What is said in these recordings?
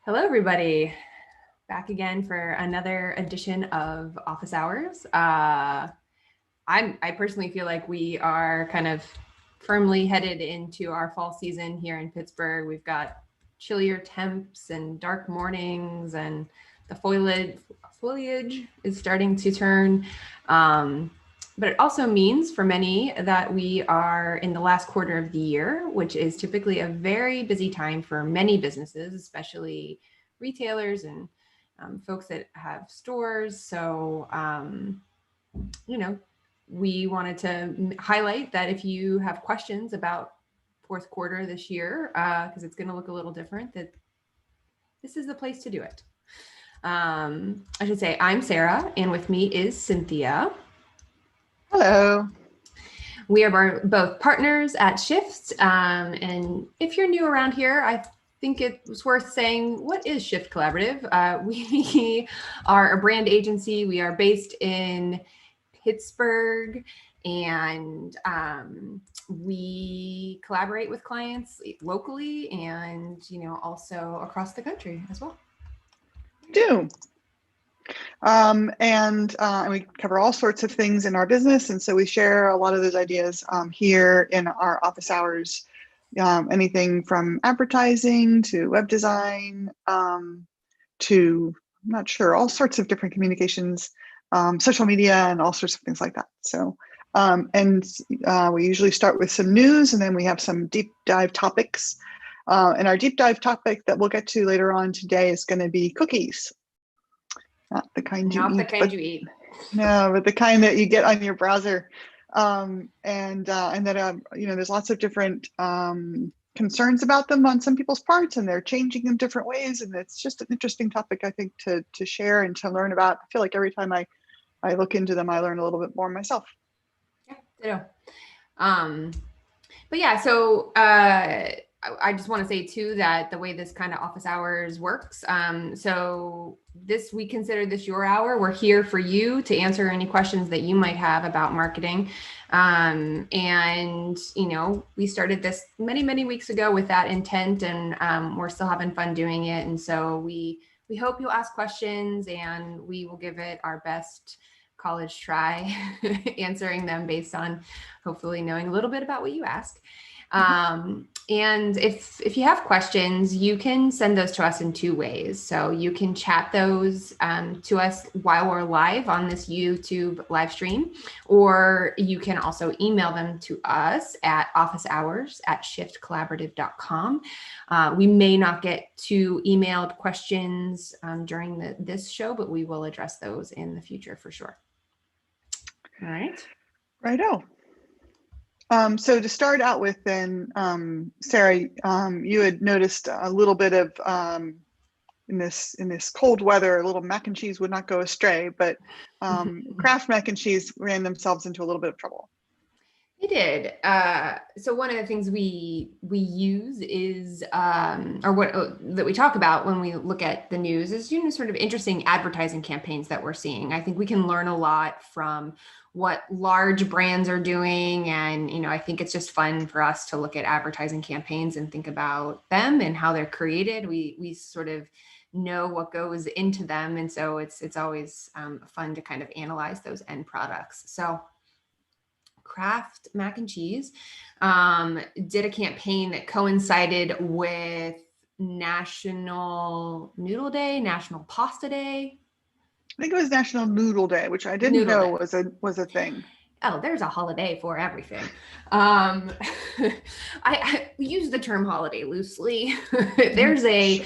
Hello, everybody. Back again for another edition of Office Hours. I personally feel like we are kind of firmly headed into our fall season here in Pittsburgh. We've got chillier temps and dark mornings, and the foliage is starting to turn. But it also means for many that we are in the last quarter of the year, which is typically a very busy time for many businesses, especially retailers and folks that have stores. So, you know, we wanted to highlight that if you have questions about fourth quarter this year, because it's going to look a little different, that this is the place to do it. I should say I'm Sarah, and with me is Cynthia. Hello. We are both partners at Shift. And if you're new around here, I think it's worth saying, what is Shift Collaborative? We are a brand agency. We are based in Pittsburgh, and we collaborate with clients locally and also across the country as well. Do. And we cover all sorts of things in our business. And so we share a lot of those ideas here in our office hours, anything from advertising to web design to, I'm not sure, all sorts of different communications, social media and all sorts of things like that. So, we usually start with some news, and then we have some deep dive topics. And our deep dive topic that we'll get to later on today is going to be cookies. Not the kind you eat. No, but the kind that you get on your browser. And that there's lots of different concerns about them on some people's parts, and they're changing them different ways. And it's just an interesting topic, I think, to share and to learn about. I feel like every time I look into them, I learn a little bit more myself. Yeah, but yeah, so I just want to say too that the way this kind of office hours works, so we consider this your hour. We're here for you to answer any questions that you might have about marketing. And we started this many weeks ago with that intent, and we're still having fun doing it. And so we hope you'll ask questions, and we will give it our best college try answering them based on hopefully knowing a little bit about what you ask. And if you have questions, you can send those to us in two ways. So you can chat those to us while we're live on this YouTube live stream, or you can also email them to us at officehours@shiftcollaborative.com. We may not get to emailed questions during this show, but we will address those in the future for sure. All right. Righto. So to start out with then, Sarah, you had noticed a little bit of, in this cold weather, a little mac and cheese would not go astray, but Kraft mac and cheese ran themselves into a little bit of trouble. They did. So one of the things we use is, that we talk about when we look at the news is, sort of interesting advertising campaigns that we're seeing. I think we can learn a lot from what large brands are doing. And, I think it's just fun for us to look at advertising campaigns and think about them and how they're created. We sort of know what goes into them. And so it's always fun to kind of analyze those end products. So Kraft mac and cheese did a campaign that coincided with National Noodle Day, National Pasta Day. I think it was National Noodle Day, which I didn't know was a thing. Oh, there's a holiday for everything. I use the term holiday loosely. There's a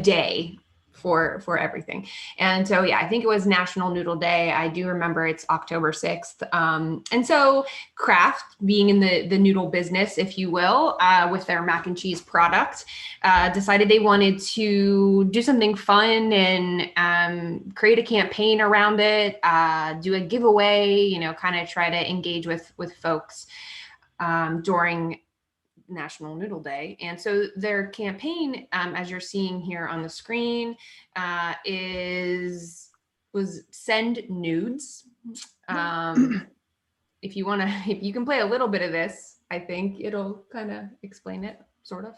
day for everything. And so, yeah, I think it was National Noodle Day. I do remember it's October 6th. And so Kraft, being in the noodle business, if you will, with their mac and cheese product, decided they wanted to do something fun and create a campaign around it, do a giveaway, kind of try to engage with folks during National Noodle Day. And so their campaign, as you're seeing here on the screen, was send nudes. If you can play a little bit of this, I think it'll kind of explain it, sort of.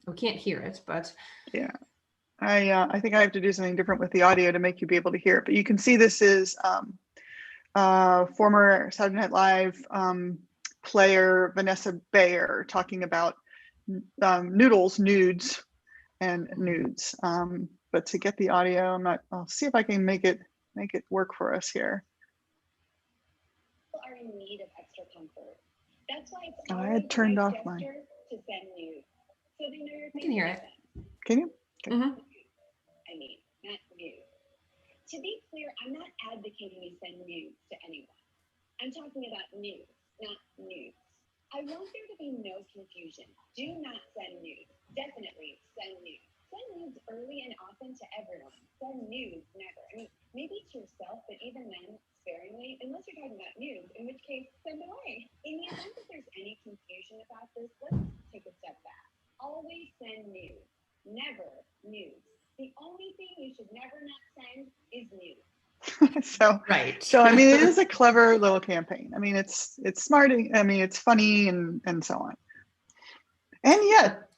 We can't hear it, but Yeah. I think I have to do something different with the audio to make you be able to hear it. But you can see this is former Saturday Night Live player Vanessa Bayer talking about noodles, nudes, and nudes. But to get the audio, I'll see if I can make it work for us here. Are in need of extra comfort. That's why it's I had turned off my. to send nudes. So they know you're I can hear it. Can you? Okay. Mm-hmm. I mean, not nudes. To be clear, I'm not advocating you send nudes to anyone. I'm talking about nudes, not nudes. I want there to be no confusion. Do not send nudes. Definitely send nudes. Send nudes early and often to everyone. Send nudes never. I mean, maybe to yourself, but even then, sparingly, unless you're talking about nudes, in which case, send away. In the event that there's any confusion about this, let's take a step back. Always send nudes. Never nudes. The only thing you should never not send is nudes. Right. So I mean, it is a clever little campaign. I mean, it's smart. I mean, it's funny and so on. And yet,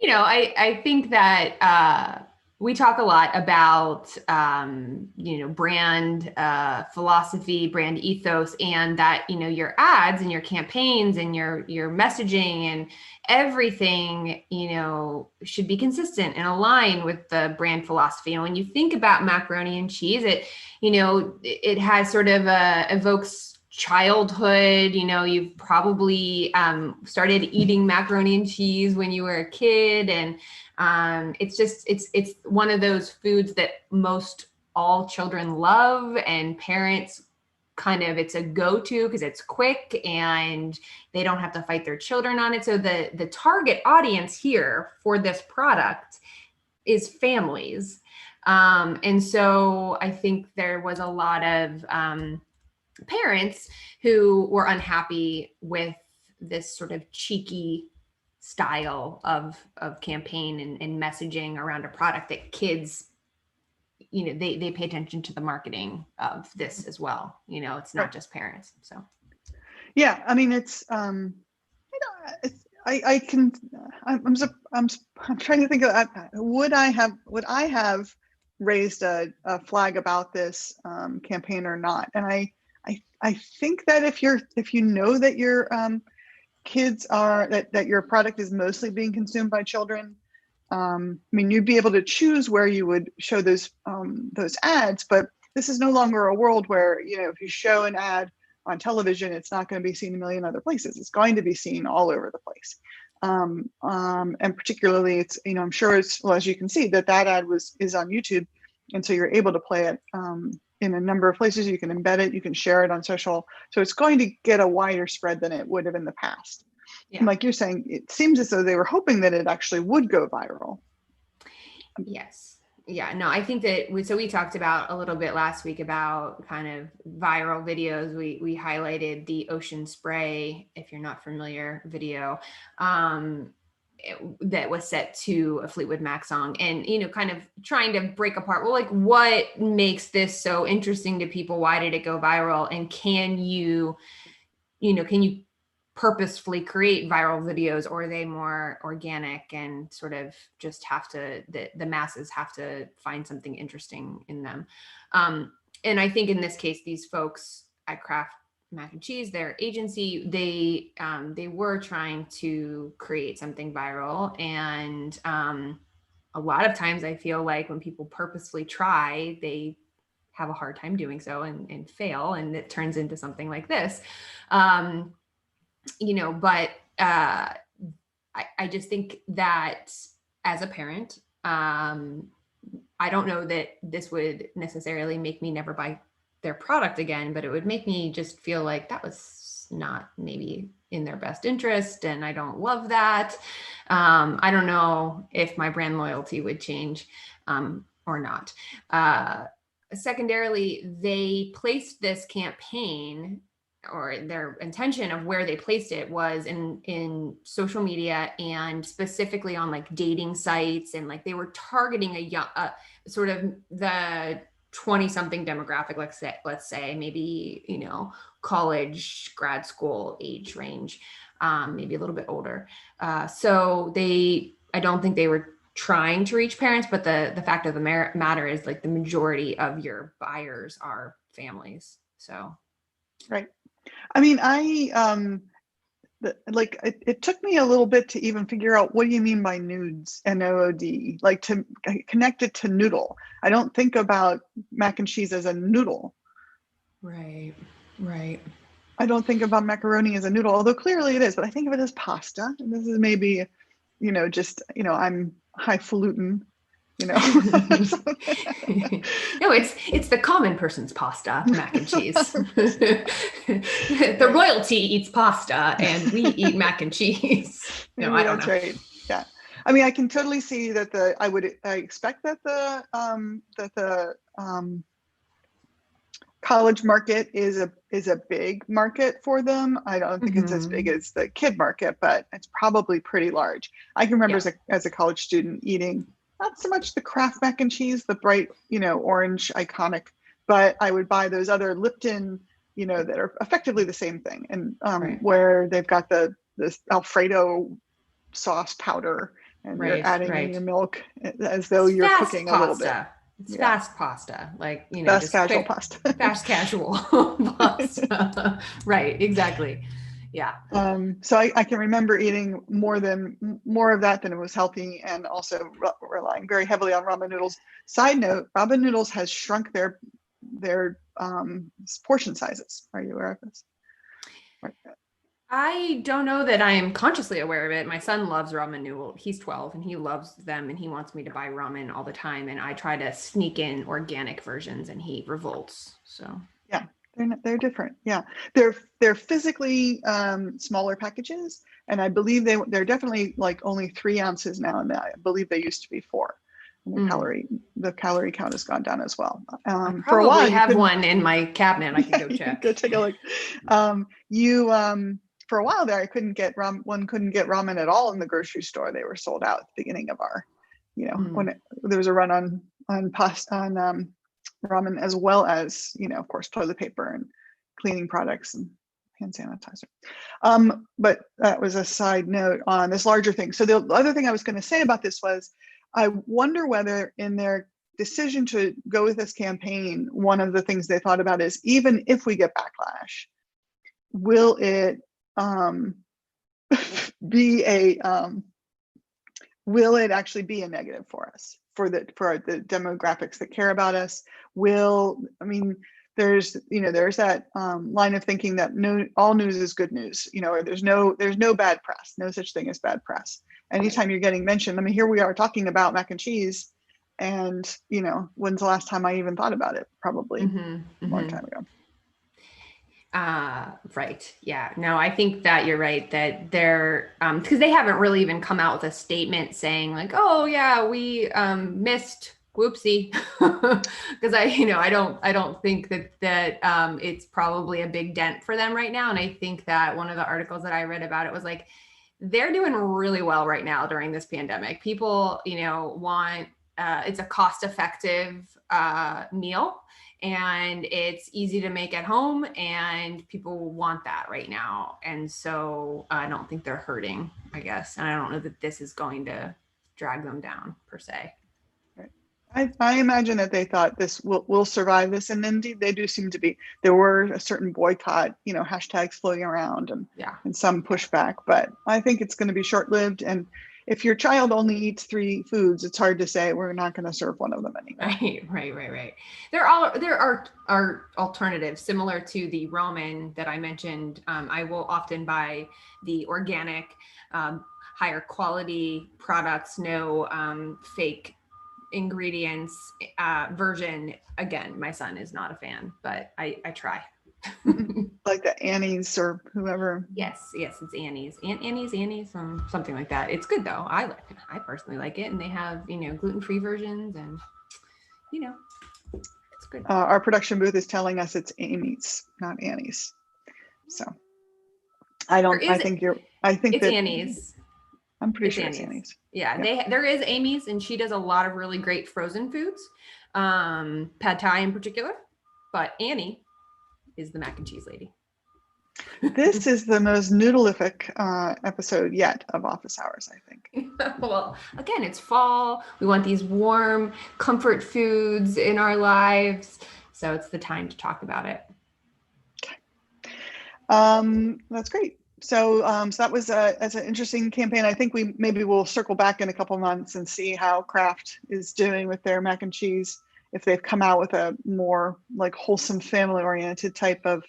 I think that we talk a lot about brand philosophy, brand ethos, and that your ads and your campaigns and your messaging and everything should be consistent and align with the brand philosophy. And when you think about macaroni and cheese, it has sort of evokes childhood. You've probably started eating macaroni and cheese when you were a kid, and it's one of those foods that most all children love, and parents it's a go-to because it's quick and they don't have to fight their children on it. So the target audience here for this product is families. And so I think there was a lot of parents who were unhappy with this sort of cheeky style of campaign and messaging around a product that kids, they pay attention to the marketing of this as well. It's not just parents. So yeah, I mean, it's I'm trying to think of, would I have raised a flag about this campaign or not? And I think that if you know that your kids are that your product is mostly being consumed by children, I mean, you'd be able to choose where you would show those ads. But this is no longer a world where if you show an ad on television, it's not going to be seen a million other places. It's going to be seen all over the place. And particularly, it's I'm sure as you can see that ad is on YouTube, and so you're able to play it in a number of places. You can embed it, you can share it on social. So it's going to get a wider spread than it would have in the past. Yeah. And like you're saying, it seems as though they were hoping that it actually would go viral. Yes. Yeah, no, I think that we talked about a little bit last week about kind of viral videos. We highlighted the Ocean Spray, if you're not familiar, video that was set to a Fleetwood Mac song, and kind of trying to break apart, well, like, what makes this so interesting to people? Why did it go viral? And can you purposefully create viral videos, or are they more organic and sort of just have to, the masses have to find something interesting in them? And I think in this case, these folks at Kraft Mac and Cheese, their agency, they were trying to create something viral. And a lot of times I feel like when people purposefully try, they have a hard time doing so and fail, and it turns into something like this. But I just think that as a parent, I don't know that this would necessarily make me never buy their product again, but it would make me just feel like that was not maybe in their best interest. And I don't love that. I don't know if my brand loyalty would change or not. Secondarily, they placed this campaign, or their intention of where they placed it was in social media, and specifically on like dating sites, and like they were targeting a young sort of the 20 something demographic. Let's say maybe college, grad school age range, maybe a little bit older. So I don't think they were trying to reach parents, but the fact of the matter is like the majority of your buyers are families. So. Right. I mean, it took me a little bit to even figure out what do you mean by nudes, NOOD, like to connect it to noodle. I don't think about mac and cheese as a noodle. Right. Right. I don't think about macaroni as a noodle, although clearly it is, but I think of it as pasta. And this is maybe, I'm highfalutin, No, it's the common person's pasta, mac and cheese. The royalty eats pasta and we eat mac and cheese. No, Maybe I don't that's know. right. Yeah. I mean, I can totally see that I expect that the college market is a big market for them. I don't think it's as big as the kid market, but it's probably pretty large. I can remember as a college student eating not so much the Kraft mac and cheese, the bright, orange iconic, but I would buy those other Lipton, that are effectively the same thing, and where they've got this Alfredo sauce powder, and you're adding in your milk as though you're cooking a little bit. It's fast pasta, like, fast just casual quick, pasta. fast casual pasta. Right, exactly. Yeah. So I can remember eating more of that than it was healthy, and also relying very heavily on ramen noodles. Side note, ramen noodles has shrunk their portion sizes. Are you aware of this? I don't know that I am consciously aware of it. My son loves ramen noodle. He's 12 and he loves them and he wants me to buy ramen all the time. And I try to sneak in organic versions and he revolts. So yeah, they're different. Yeah, they're physically smaller packages, and I believe they're definitely like only 3 ounces now, and I believe they used to be 4. And the calorie count has gone down as well. For a while, you have one in my cabinet. I can go check. Go take a look. For a while there, one couldn't get ramen at all in the grocery store. They were sold out at the beginning of our, when there was a run on pasta, on ramen, as well as, of course, toilet paper and cleaning products and hand sanitizer. But that was a side note on this larger thing. So the other thing I was going to say about this was, I wonder whether in their decision to go with this campaign, one of the things they thought about is, even if we get backlash, will it will it actually be a negative for us, for the demographics that care about us? There's that line of thinking that all news is good news, or there's no bad press, no such thing as bad press. Anytime you're getting mentioned, here we are talking about mac and cheese, and when's the last time I even thought about it? Probably a long time ago. Right. Yeah. No, I think that you're right, that they're, because they haven't really even come out with a statement saying like, oh yeah, we missed, whoopsie. Because I don't think that it's probably a big dent for them right now. And I think that one of the articles that I read about it was like, they're doing really well right now during this pandemic. People, want, it's a cost-effective meal, and it's easy to make at home, and people want that right now. And so I don't think they're hurting, I guess. And I don't know that this is going to drag them down per se. I imagine that they thought this will survive this, and indeed they do seem to be. There were a certain boycott, hashtags floating around, and some pushback, but I think it's going to be short-lived. And if your child only eats 3 foods, it's hard to say we're not going to serve one of them anymore. Right. There are alternatives similar to the ramen that I mentioned. I will often buy the organic, higher quality products, no fake ingredients version. Again, my son is not a fan, but I try. Like the Annie's or whoever. Yes, it's Annie's, Annie's, something like that. It's good though. I personally like it, and they have gluten-free versions, and it's good. Our production booth is telling us it's Amy's, not Annie's. So I think it's Annie's. I'm pretty sure it's Annie's. Yeah, there is Amy's, and she does a lot of really great frozen foods, pad thai in particular. But Annie is the mac and cheese lady. This is the most noodleific episode yet of Office Hours, I think. Well, again, it's fall. We want these warm comfort foods in our lives. So it's the time to talk about it. That's great. So, so that was as an interesting campaign. I think maybe we'll circle back in a couple months and see how Kraft is doing with their mac and cheese, if they've come out with a more like wholesome, family-oriented type of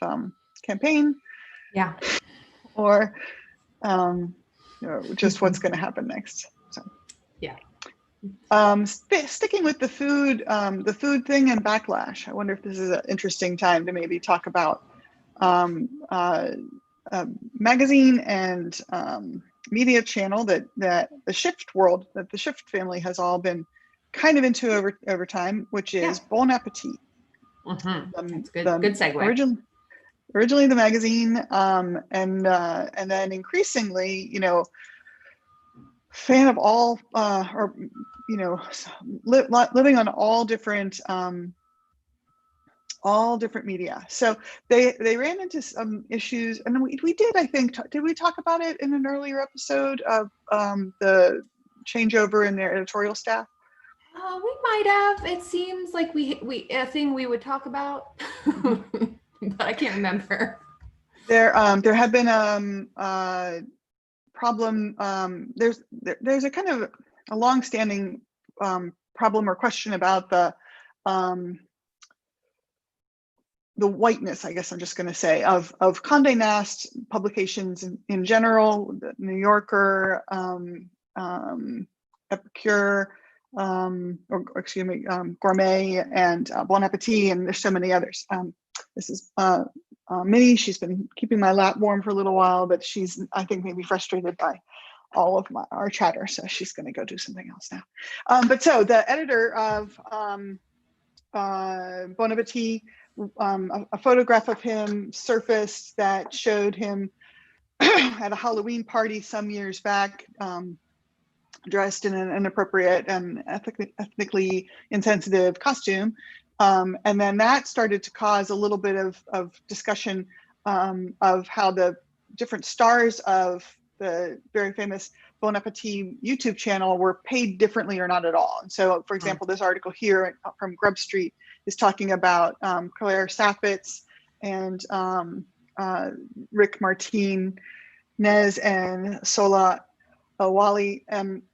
campaign. Yeah. Or just what's going to happen next. So yeah. Sticking with the food thing and backlash. I wonder if this is an interesting time to maybe talk about magazine and media channel that the Shift world, that the Shift family has all been kind of into over time, which is Bon Appetit. Mm-hmm. That's good. Good segue. Originally the magazine, and then increasingly, fan of all, living on all different media. So they ran into some issues, and we did, I think, did we talk about it in an earlier episode of the changeover in their editorial staff? We might have. It seems like we a thing we would talk about. But I can't remember. There have been problem. There's a kind of a long-standing problem or question about the whiteness, I guess I'm just going to say, of Condé Nast publications in general, the New Yorker, Epicure, Gourmet, and Bon Appetit, and there's so many others. This is Minnie. She's been keeping my lap warm for a little while, but she's, I think, maybe frustrated by all of our chatter, so she's going to go do something else now. But so the editor of Bon Appetit, a photograph of him surfaced that showed him at a Halloween party some years back, dressed in an inappropriate and ethnically insensitive costume. And then that started to cause a little bit of discussion of how the different stars of the very famous Bon Appetit YouTube channel were paid differently or not at all. And so, for example, this article here from Grub Street is talking about Claire Saffitz and Rick Martinez and Sola Wally,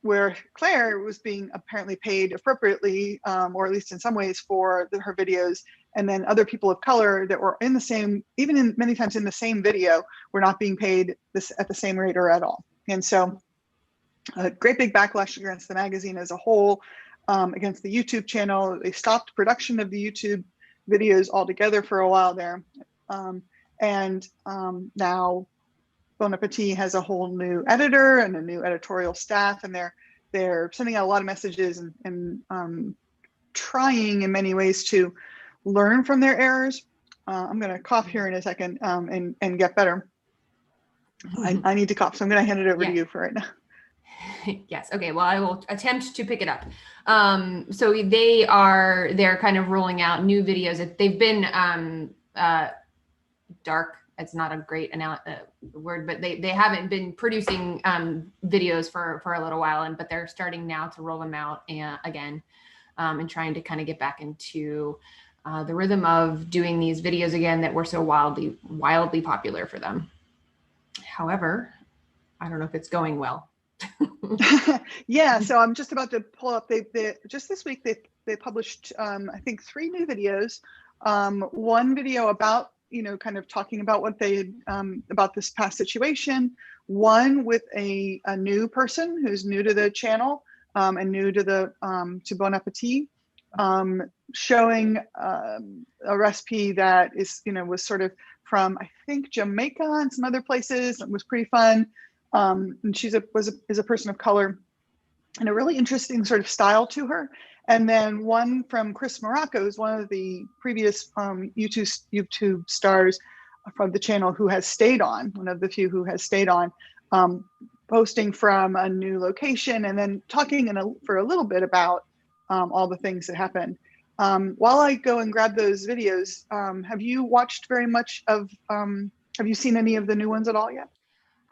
where Claire was being apparently paid appropriately, or at least in some ways, for her videos, and then other people of color that were in the same, many times in the same video, were not being paid at the same rate or at all. And so a great big backlash against the magazine as a whole, against the YouTube channel. They stopped production of the YouTube videos altogether for a while there. And now Bon Appetit has a whole new editor and a new editorial staff, and they're sending out a lot of messages and trying in many ways to learn from their errors. I'm going to cough here in a second and get better. I need to cough, so I'm going to hand it over to you for right now. Yes. Okay. Well, I will attempt to pick it up. So they're kind of rolling out new videos. They've been dark. It's not a great word, but they haven't been producing videos for a little while, but they're starting now to roll them out again, and trying to kind of get back into the rhythm of doing these videos again that were so wildly popular for them. However, I don't know if it's going well. Yeah, so I'm just about to pull up. They just this week they published I think 3 new videos. One video about, kind of talking about what they about this past situation. One with a new person who's new to the channel and new to the to Bon Appetit, showing a recipe that is was sort of from, I think, Jamaica and some other places. It was pretty fun. And she's is a person of color, and a really interesting sort of style to her. And then one from Chris Morocco, who's one of the previous YouTube stars from the channel who has stayed on, one of the few who has stayed on, posting from a new location and then talking for a little bit about all the things that happened. While I go and grab those videos, have you watched very much of Have you seen any of the new ones at all yet?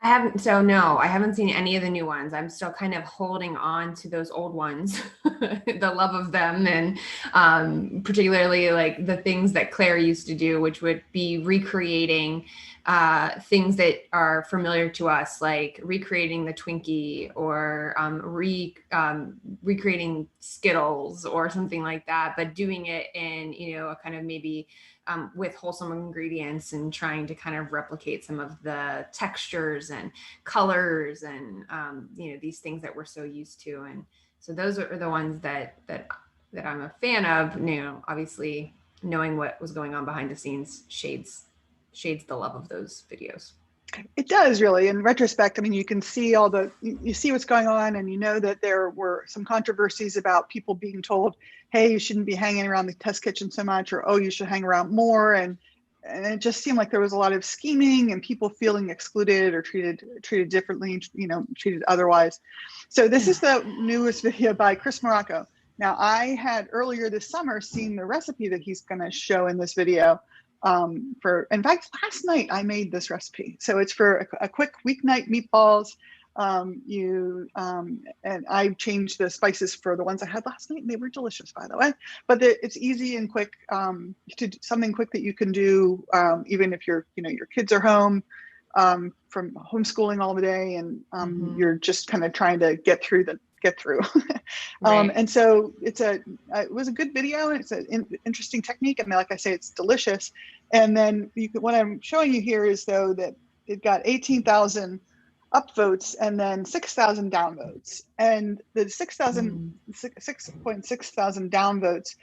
I haven't, so no, I haven't seen any of the new ones. I'm still kind of holding on to those old ones, the love of them, and particularly like the things that Claire used to do, which would be recreating things that are familiar to us, like recreating the Twinkie or recreating Skittles or something like that, but doing it in, a kind of maybe with wholesome ingredients and trying to kind of replicate some of the textures and colors and these things that we're so used to. And so those are the ones that I'm a fan of. Obviously knowing what was going on behind the scenes shades the love of those videos. It does, really. In retrospect, I mean, you can see you see what's going on, and you know that there were some controversies about people being told, hey, you shouldn't be hanging around the test kitchen so much, or, oh, you should hang around more. And it just seemed like there was a lot of scheming and people feeling excluded or treated differently, treated otherwise. So this is the newest video by Chris Morocco. Now, I had earlier this summer seen the recipe that he's going to show in this video. In fact, last night I made this recipe. So it's for a quick weeknight meatballs. And I changed the spices for the ones I had last night, and they were delicious, by the way. But it's easy and quick, something quick that you can do, even if your kids are home from homeschooling all the day, and you're just kind of trying to get through. Right. And so it was a good video, and it's an interesting technique. I mean, like I say, it's delicious. And then what I'm showing you here is, though, that it got 18,000 upvotes and then 6,000 downvotes. And the 6.6 thousand downvotes,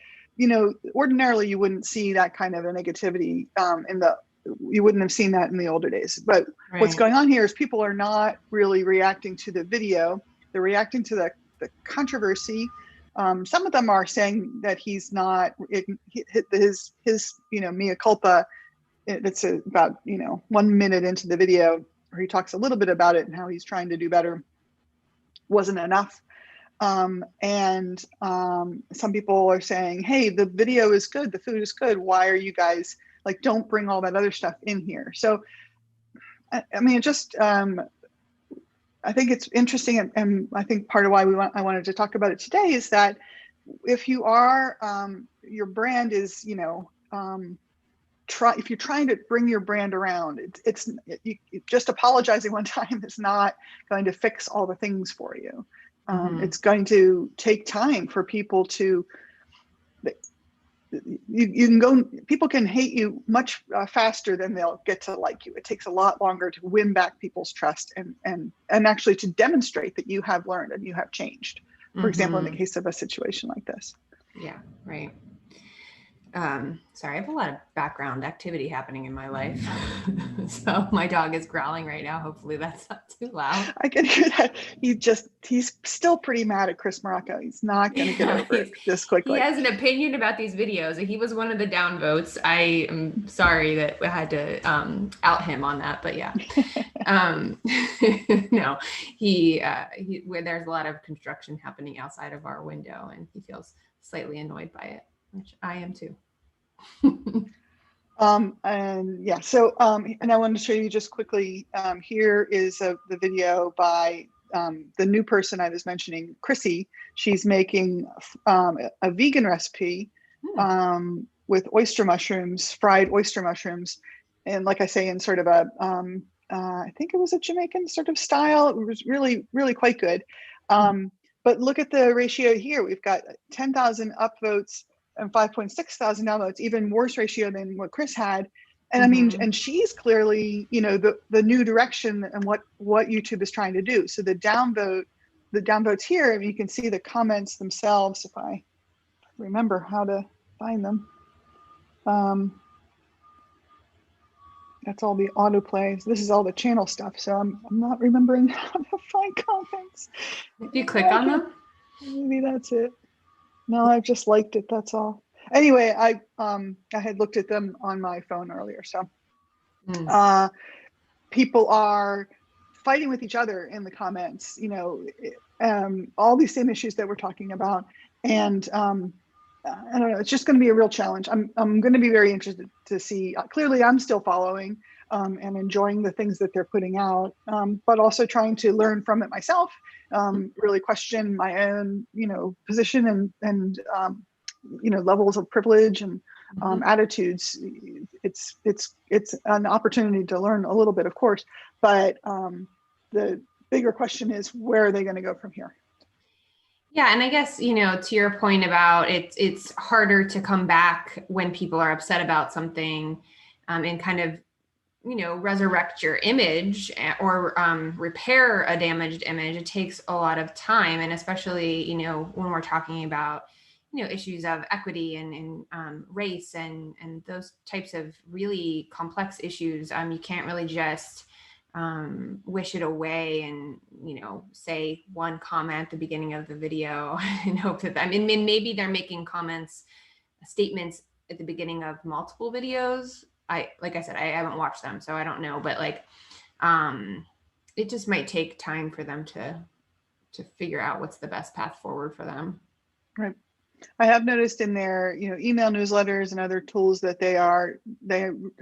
ordinarily you wouldn't see that kind of a negativity you wouldn't have seen that in the older days. But what's going on here is people are not really reacting to the video. They're reacting to the controversy. Some of them are saying that he's not, his mea culpa. It's about 1 minute into the video where he talks a little bit about it and how he's trying to do better, wasn't enough. Some people are saying, hey, the video is good, the food is good, why are you guys, like, don't bring all that other stuff in here. So I mean, I think it's interesting, and I think part of why I wanted to talk about it today is that if you are, your brand is, if you're trying to bring your brand around, it's just apologizing one time is not going to fix all the things for you. It's going to take time for people to. People can hate you much faster than they'll get to like you. It takes a lot longer to win back people's trust and actually to demonstrate that you have learned and you have changed. For example, in the case of a situation like this. Yeah, right. Sorry, I have a lot of background activity happening in my life. So my dog is growling right now. Hopefully that's not too loud. I can hear that. He's still pretty mad at Chris Morocco. He's not going to get over it this quickly. He has an opinion about these videos. He was one of the downvotes. I am sorry that I had to out him on that, but yeah. No, there's a lot of construction happening outside of our window, and he feels slightly annoyed by it, which I am too. And yeah, so and I wanted to show you just quickly, here is the video by the new person I was mentioning, Chrissy. She's making a vegan recipe with oyster mushrooms, fried oyster mushrooms, and like I say, in sort of a I think it was a Jamaican sort of style. It was really, really quite good. But look at the ratio here. We've got 10,000 upvotes and 5.6 thousand downloads, even worse ratio than what Chris had. And I mean, and she's clearly, the new direction and what YouTube is trying to do. So the downvotes here, I mean, you can see the comments themselves if I remember how to find them. That's all the autoplay. This is all the channel stuff. So I'm not remembering how to find comments. If you click on them? Maybe that's it. No, I've just liked it. That's all. Anyway, I had looked at them on my phone earlier. So people are fighting with each other in the comments, all these same issues that we're talking about. And I don't know, it's just going to be a real challenge. I'm going to be very interested to see. Clearly, I'm still following. and enjoying the things that they're putting out, but also trying to learn from it myself, really question my own, position and levels of privilege and attitudes. It's an opportunity to learn a little bit, of course, but the bigger question is, where are they going to go from here? Yeah, and I guess, to your point about it's harder to come back when people are upset about something, and kind of, resurrect your image or repair a damaged image. It takes a lot of time, and especially, when we're talking about, issues of equity and race and those types of really complex issues. You can't really just wish it away and, say one comment at the beginning of the video and hope that, maybe they're making statements at the beginning of multiple videos. Like I said, I haven't watched them, so I don't know, but it just might take time for them to figure out what's the best path forward for them. Right. I have noticed in their, email newsletters and other tools that they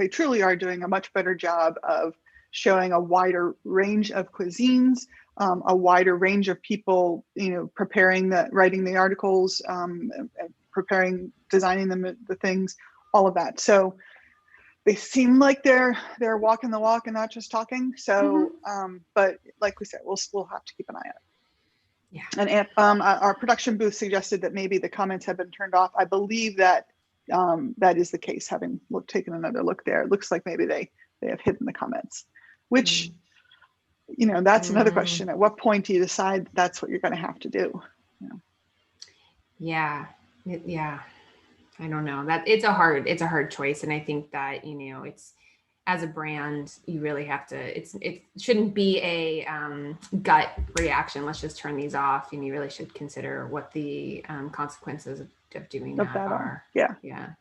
truly are doing a much better job of showing a wider range of cuisines, a wider range of people, writing the articles, preparing, designing them, the things, all of that. So they seem like they're walking the walk and not just talking. So, but like we said, we'll have to keep an eye on it. Yeah. And our production booth suggested that maybe the comments have been turned off. I believe that that is the case. Having taken another look there, it looks like maybe they have hidden the comments, which, that's another question. At what point do you decide that's what you're going to have to do? Yeah. I don't know, that it's a hard choice. And I think that, it's, as a brand, you really have to, it shouldn't be a gut reaction. Let's just turn these off. And you really should consider what the consequences of doing that are. Yeah. Yeah.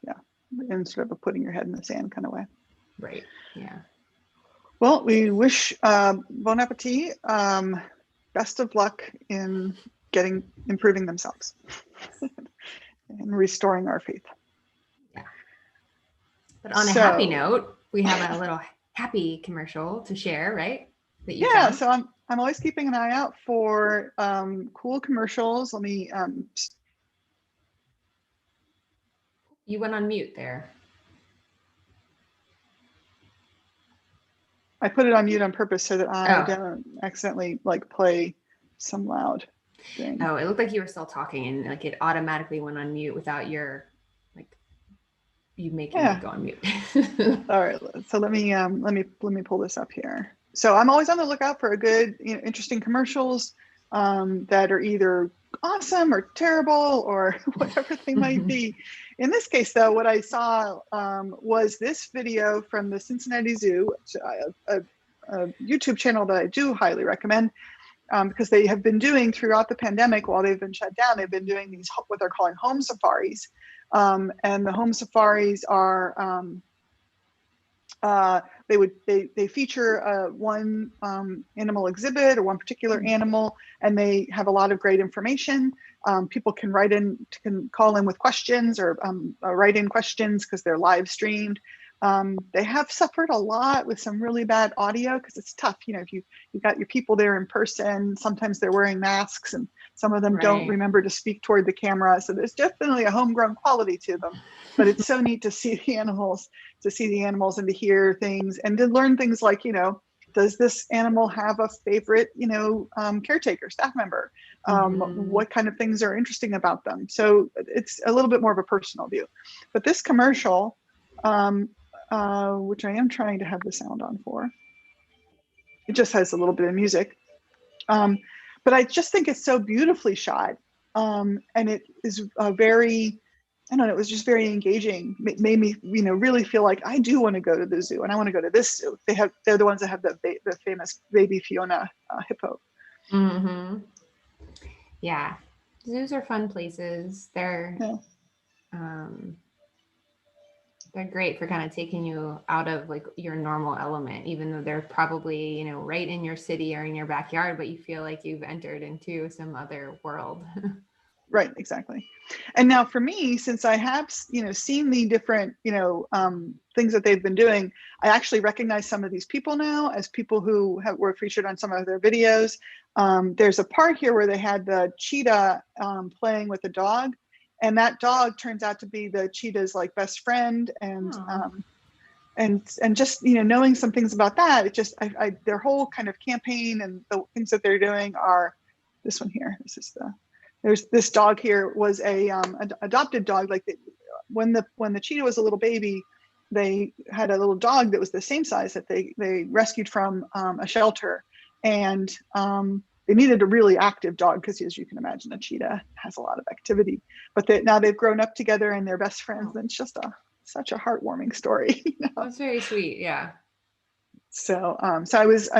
Instead of putting your head in the sand kind of way. Right. Yeah. Well, we wish Bon Appetit best of luck in improving themselves and restoring our faith. Yeah. But on a happy note, we have a little happy commercial to share, right? That you found. So I'm always keeping an eye out for cool commercials. Let me. You went on mute there. I put it on mute on purpose so that I don't accidentally play some loud thing. Oh, it looked like you were still talking and it automatically went on mute without your you making it go on mute. All right, so let me pull this up here. So I'm always on the lookout for a good, interesting commercials that are either awesome or terrible or whatever they might be. In this case, though, what I saw was this video from the Cincinnati Zoo, a YouTube channel that I do highly recommend, because they have been doing throughout the pandemic, while they've been shut down, they've been doing these what they're calling home safaris. And the home safaris are they feature one animal exhibit or one particular animal, and they have a lot of great information. People can call in with questions or write in questions because they're live streamed. They have suffered a lot with some really bad audio because it's tough. If you've got your people there in person, sometimes they're wearing masks and some of them don't remember to speak toward the camera. So there's definitely a homegrown quality to them, but it's so neat to see the animals and to hear things and to learn things like, does this animal have a favorite, caretaker, staff member? What kind of things are interesting about them? So it's a little bit more of a personal view. But this commercial, which I am trying to have the sound on for, it just has a little bit of music. But I just think it's so beautifully shot. And it is it was just very engaging. It made me, really feel like I do want to go to the zoo and I want to go to this zoo. They're the ones that have the famous baby Fiona hippo. Mm-hmm. Yeah. Zoos are fun places. They're great for kind of taking you out of your normal element, even though they're probably, right in your city or in your backyard, but you feel like you've entered into some other world. Right, exactly. And now for me, since I have, seen the different, things that they've been doing, I actually recognize some of these people now as people who were featured on some of their videos. There's a part here where they had the cheetah playing with a dog, and that dog turns out to be the cheetah's like best friend. And just, knowing some things about that, it just, their whole kind of campaign and the things that they're doing are this one here. There's this dog here was a adopted dog. Like when the cheetah was a little baby, they had a little dog that was the same size that they rescued from a shelter, and they needed a really active dog because, as you can imagine, a cheetah has a lot of activity. But now they've grown up together and they're best friends. And it's just such a heartwarming story. That's very sweet. Yeah. So, I'm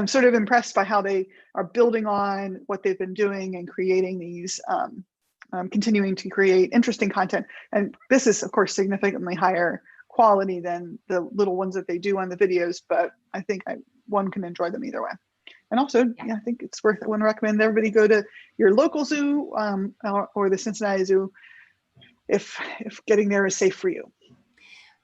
sort of impressed by how they are building on what they've been doing and creating these, continuing to create interesting content. And this is, of course, significantly higher quality than the little ones that they do on the videos, but I think one can enjoy them either way. And also, I think it's I want to recommend everybody go to your local zoo or the Cincinnati Zoo if getting there is safe for you.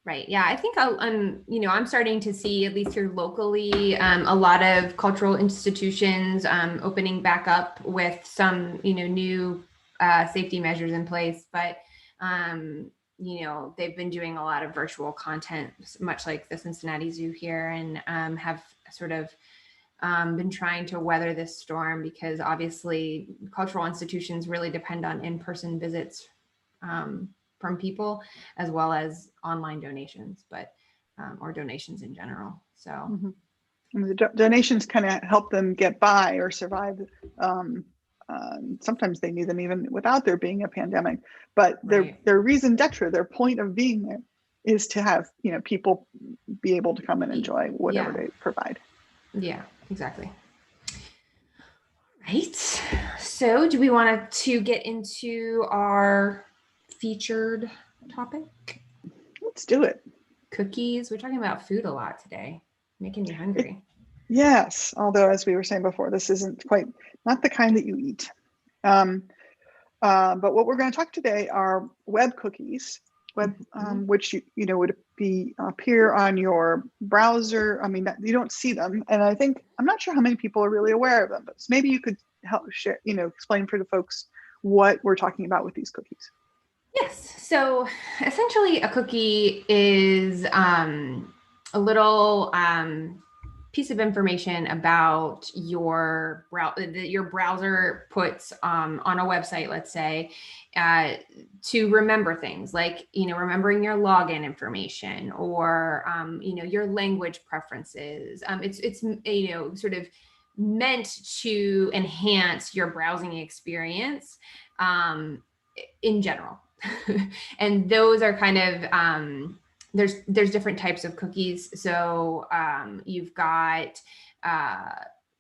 Right. Yeah. I think I'm starting to see, at least here locally, a lot of cultural institutions opening back up with some, new safety measures in place. But, they've been doing a lot of virtual content, much like the Cincinnati Zoo here, and have sort of been trying to weather this storm, because obviously cultural institutions really depend on in-person visits from people, as well as online donations, or donations in general. So and the donations kind of help them get by or survive. Sometimes they need them even without there being a pandemic, but their raison d'etre, their point of being there, is to have people be able to come and enjoy whatever they provide. Yeah, exactly. Right. So do we want to get into our featured topic? Let's do it. Cookies. We're talking about food a lot today, making me hungry. Yes, although as we were saying before, this isn't quite not the kind that you eat. But what we're going to talk today are web cookies, which would appear on your browser. I mean, you don't see them, and I'm not sure how many people are really aware of them. But maybe you could help share, explain for the folks what we're talking about with these cookies. Yes. So essentially, a cookie is a little piece of information about your browser puts on a website, let's say, to remember things like, remembering your login information, or, your language preferences. It's sort of meant to enhance your browsing experience in general. And those are kind of, there's different types of cookies. So you've got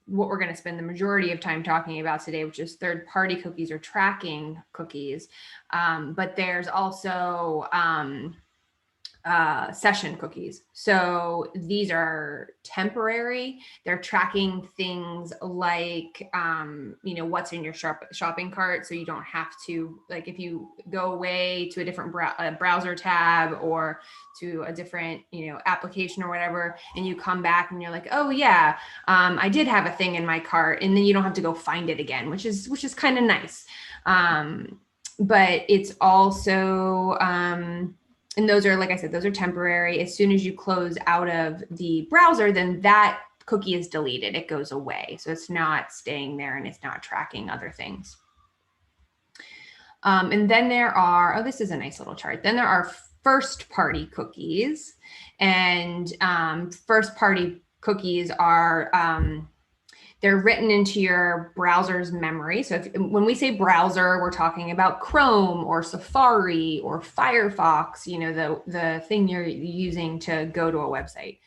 what we're going to spend the majority of time talking about today, which is third-party cookies or tracking cookies. But there's also session cookies. So these are temporary. They're tracking things like, what's in your shopping cart. So you don't have to, like, if you go away to a different browser tab or to a different, application or whatever, and you come back and you're like, oh yeah, I did have a thing in my cart, and then you don't have to go find it again, which is kind of nice. But it's also, and those are, like I said, those are temporary. As soon as you close out of the browser, then that cookie is deleted. It goes away. So it's not staying there and it's not tracking other things. And then there are, this is a nice little chart. Then there are first-party cookies. And first-party cookies are, they're written into your browser's memory. So when we say browser, we're talking about Chrome or Safari or Firefox, the thing you're using to go to a website.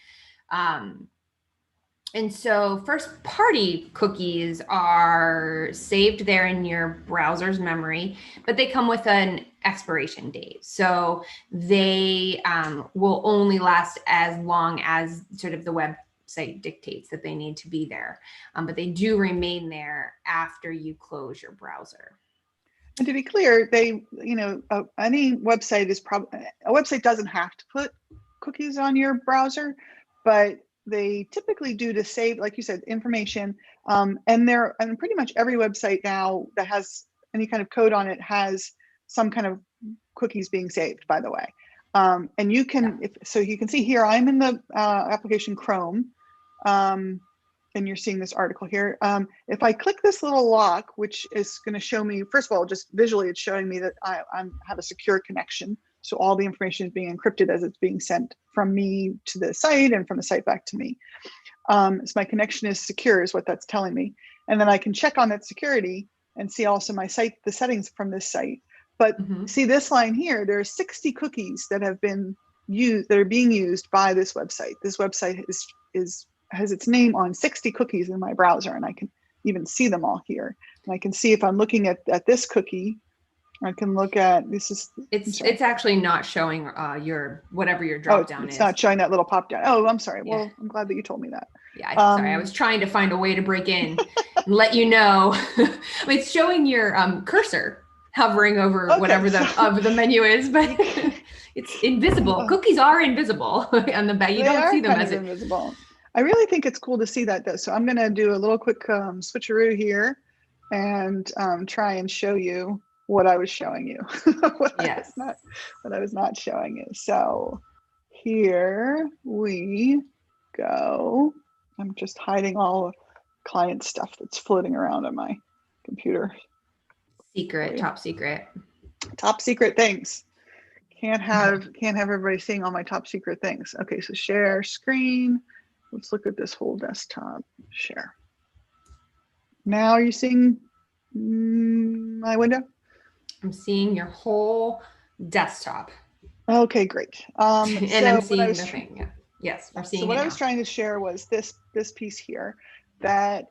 And so first party cookies are saved there in your browser's memory, but they come with an expiration date. So they will only last as long as sort of the website dictates that they need to be there. But they do remain there after you close your browser. And to be clear, they, any website is probably, a website doesn't have to put cookies on your browser, but they typically do to save, like you said, information. And pretty much every website now that has any kind of code on it has some kind of cookies being saved, by the way. And you can, so you can see here, I'm in the application Chrome. And you're seeing this article here. If I click this little lock, which is going to show me, first of all, just visually, it's showing me that I have a secure connection. So all the information is being encrypted as it's being sent from me to the site and from the site back to me. So my connection is secure is what that's telling me. And then I can check on that security and see also my site, the settings from this site. But see this line here, there are 60 cookies that have been used, that are being used by this website. This website has its name on 60 cookies in my browser, and I can even see them all here. And I can see if I'm looking at this cookie, I can look at, it's actually not showing your, whatever your drop down is. It's not showing that little pop down. Oh, I'm sorry. Yeah. Well, I'm glad that you told me that. Yeah, sorry. I was trying to find a way to break in and let you know. It's showing your cursor hovering over whatever the menu is, but it's invisible. Cookies are invisible on the back. You don't see them as invisible. I really think it's cool to see that though. So I'm going to do a little quick switcheroo here and try and show you what I was showing you. what I was not showing you. So here we go. I'm just hiding all client stuff that's floating around on my computer. Top secret. Top secret things. Can't have everybody seeing all my top secret things. Okay, so share screen. Let's look at this whole desktop. Share. Now are you seeing my window? I'm seeing your whole desktop. Okay, great. And I'm seeing nothing. Yeah. Yes, we're seeing. So what I was trying to share was this piece here, that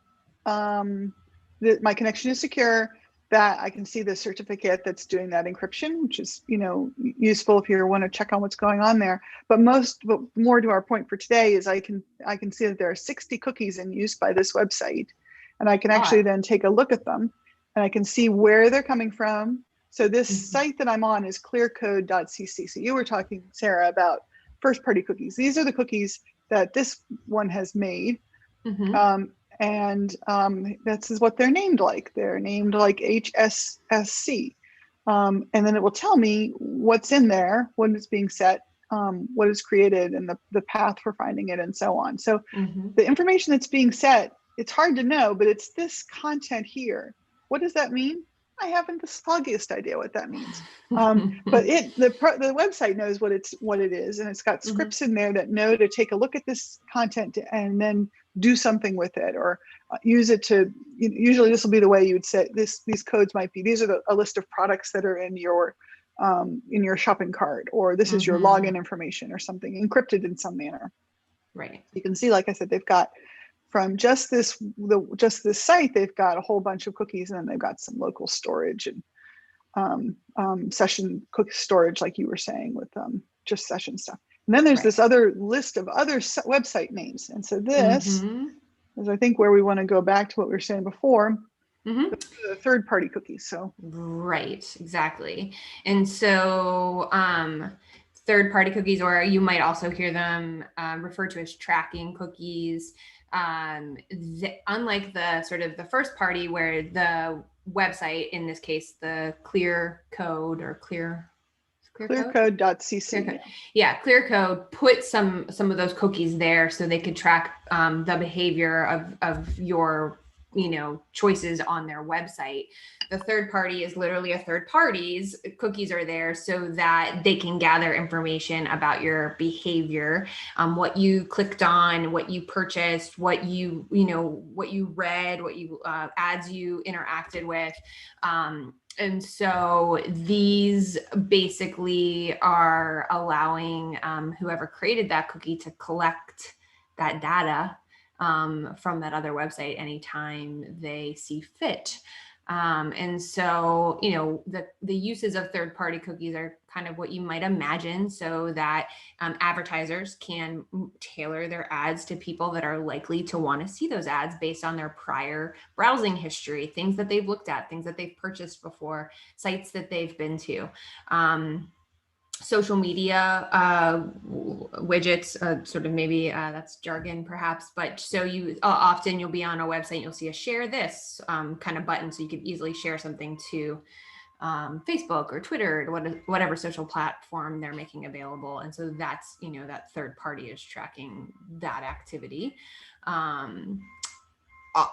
my connection is secure, that I can see the certificate that's doing that encryption, which is, useful if you want to check on what's going on there. But more to our point for today is I can see that there are 60 cookies in use by this website, and I can actually then take a look at them, and I can see where they're coming from. So this site that I'm on is clearcode.cc. So you were talking, Sarah, about first-party cookies. These are the cookies that this one has made. And this is what they're named like. They're named like HSSC. And then it will tell me what's in there, when it's being set, what is created, and the path for finding it, and so on. So the information that's being set, it's hard to know, but it's this content here. What does that mean? I haven't the foggiest idea what that means. But the website knows what it is, and it's got scripts in there that know to take a look at this content and then do something with it, or use it to. Usually, this will be the way you would say this. These codes might be. These are a list of products that are in your shopping cart, or this is your login information, or something encrypted in some manner. Right. You can see, like I said, they've got. From just this site, they've got a whole bunch of cookies, and then they've got some local storage and session cookie storage, like you were saying, with just session stuff. And then there's this other list of other website names. And so this is, I think, where we want to go back to what we were saying before, the third-party cookies. So right, exactly. And so third-party cookies, or you might also hear them referred to as tracking cookies. Unlike the sort of the first party, where the website, in this case, the clearcode or clearcode.cc. Yeah, clearcode put some of those cookies there so they could track the behavior of your choices on their website. The third party is literally a third party's cookies are there so that they can gather information about your behavior, what you clicked on, what you purchased, what you read, what you ads you interacted with. And so these basically are allowing whoever created that cookie to collect that data from that other website anytime they see fit. And so, the uses of third-party cookies are kind of what you might imagine, so that advertisers can tailor their ads to people that are likely to want to see those ads based on their prior browsing history, things that they've looked at, things that they've purchased before, sites that they've been to. Social media widgets, sort of maybe that's jargon perhaps, but so you often you'll be on a website, you'll see a share this kind of button, so you can easily share something to Facebook or Twitter or whatever social platform they're making available. And so that's, that third party is tracking that activity.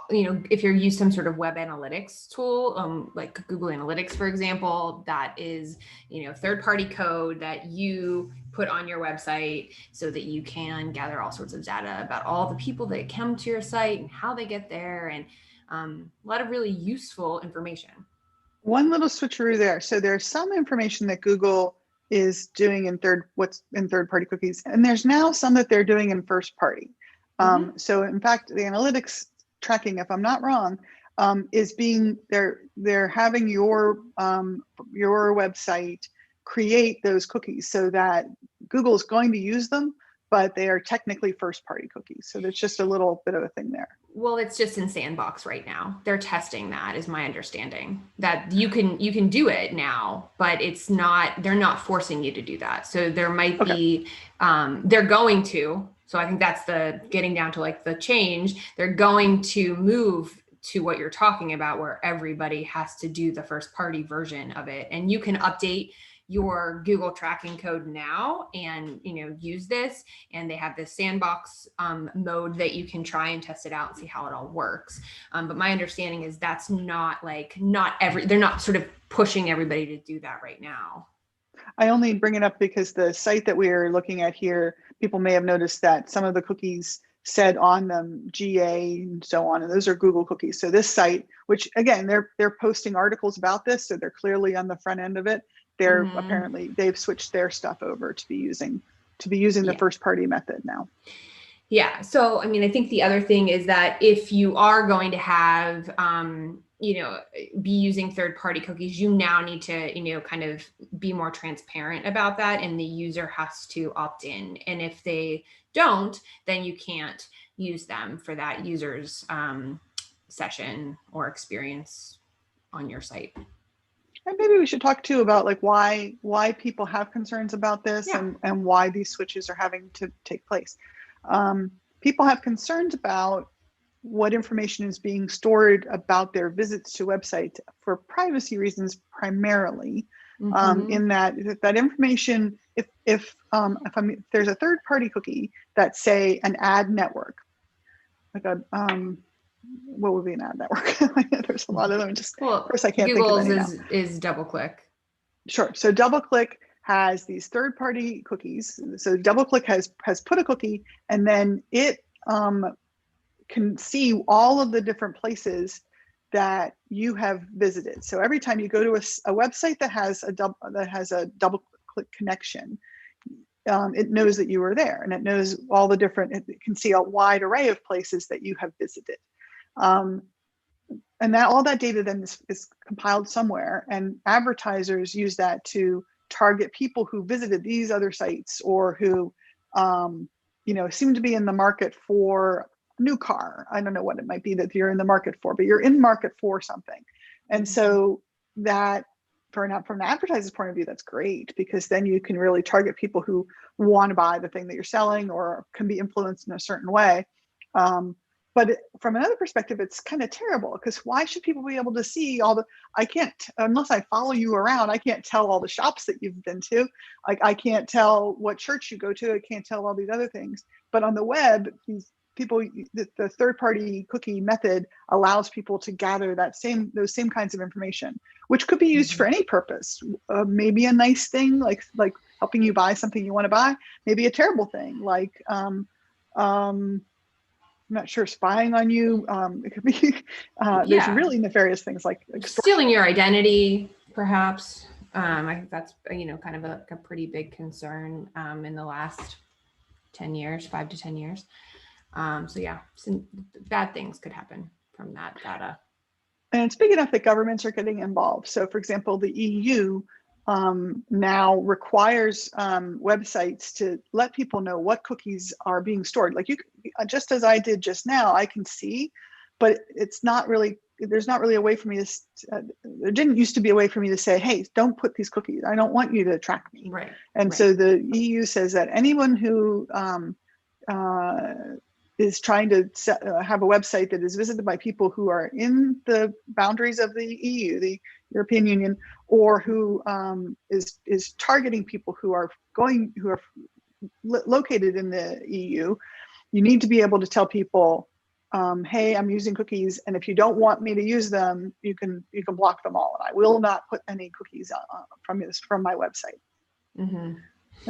If you're used some sort of web analytics tool, like Google Analytics, for example, that is, third-party code that you put on your website so that you can gather all sorts of data about all the people that come to your site and how they get there, and a lot of really useful information. One little switcheroo there. So there's some information that Google is doing in third-party cookies, and there's now some that they're doing in first-party. So in fact, the analytics tracking, if I'm not wrong, is they're having your website create those cookies so that Google is going to use them, but they are technically first-party cookies. So there's just a little bit of a thing there. Well, it's just in sandbox right now. They're testing that, is my understanding, that you can do it now, but they're not forcing you to do that. So there might be, they're going to, so I think that's getting down to like the change. They're going to move to what you're talking about, where everybody has to do the first party version of it. And you can update your Google tracking code now and, use this. And they have this sandbox mode that you can try and test it out and see how it all works. But my understanding is that's they're not sort of pushing everybody to do that right now. I only bring it up because the site that we are looking at here, people may have noticed that some of the cookies said on them GA and so on, and those are Google cookies. So this site, which again, they're posting articles about this, so they're clearly on the front end of it. They're apparently, they've switched their stuff over to be using the first party method now. Yeah. So, I mean, I think the other thing is that if you are going to have, be using third-party cookies, you now need to, kind of be more transparent about that, and the user has to opt in. And if they don't, then you can't use them for that user's session or experience on your site. And maybe we should talk too about like why people have concerns about this and why these switches are having to take place. People have concerns about what information is being stored about their visits to websites for privacy reasons primarily. In that information, if there's a third-party cookie that say an ad network, like what would be an ad network? There's a lot of them. Of course, I can't Google's think of any now. is DoubleClick. Sure. So DoubleClick has these third-party cookies. So DoubleClick has put a cookie, and then it can see all of the different places that you have visited. So every time you go to a website that has a DoubleClick connection, it knows that you were there, and it knows all the different. It can see a wide array of places that you have visited, and that all that data then is compiled somewhere, and advertisers use that to target people who visited these other sites or who, seem to be in the market for new car. I don't know what it might be that you're in the market for, but you're in market for something. And so that from an advertiser's point of view, that's great, because then you can really target people who want to buy the thing that you're selling or can be influenced in a certain way. But from another perspective, it's kind of terrible, because why should people be able to see I can't, unless I follow you around, I can't tell all the shops that you've been to. Like, I can't tell what church you go to. I can't tell all these other things. But on the web, the third-party cookie method allows people to gather those same kinds of information, which could be used for any purpose. Maybe a nice thing, like helping you buy something you want to buy. Maybe a terrible thing, like I'm not sure, spying on you. It could be there's really nefarious things like stealing your identity, perhaps. I think that's kind of a pretty big concern in the last 5 to 10 years. Some bad things could happen from that data. And it's big enough that governments are getting involved. So, for example, the EU now requires websites to let people know what cookies are being stored. Like just as I did just now, I can see, but it's not really, there's not really a way for me to, there didn't used to be a way for me to say, hey, don't put these cookies. I don't want you to track me. Right. And right. so the EU says that anyone who is trying to have a website that is visited by people who are in the boundaries of the EU, the European Union, or who is targeting people who are located in the EU, you need to be able to tell people, hey, I'm using cookies, and if you don't want me to use them, you can block them all. And I will not put any cookies from my website. Mm-hmm.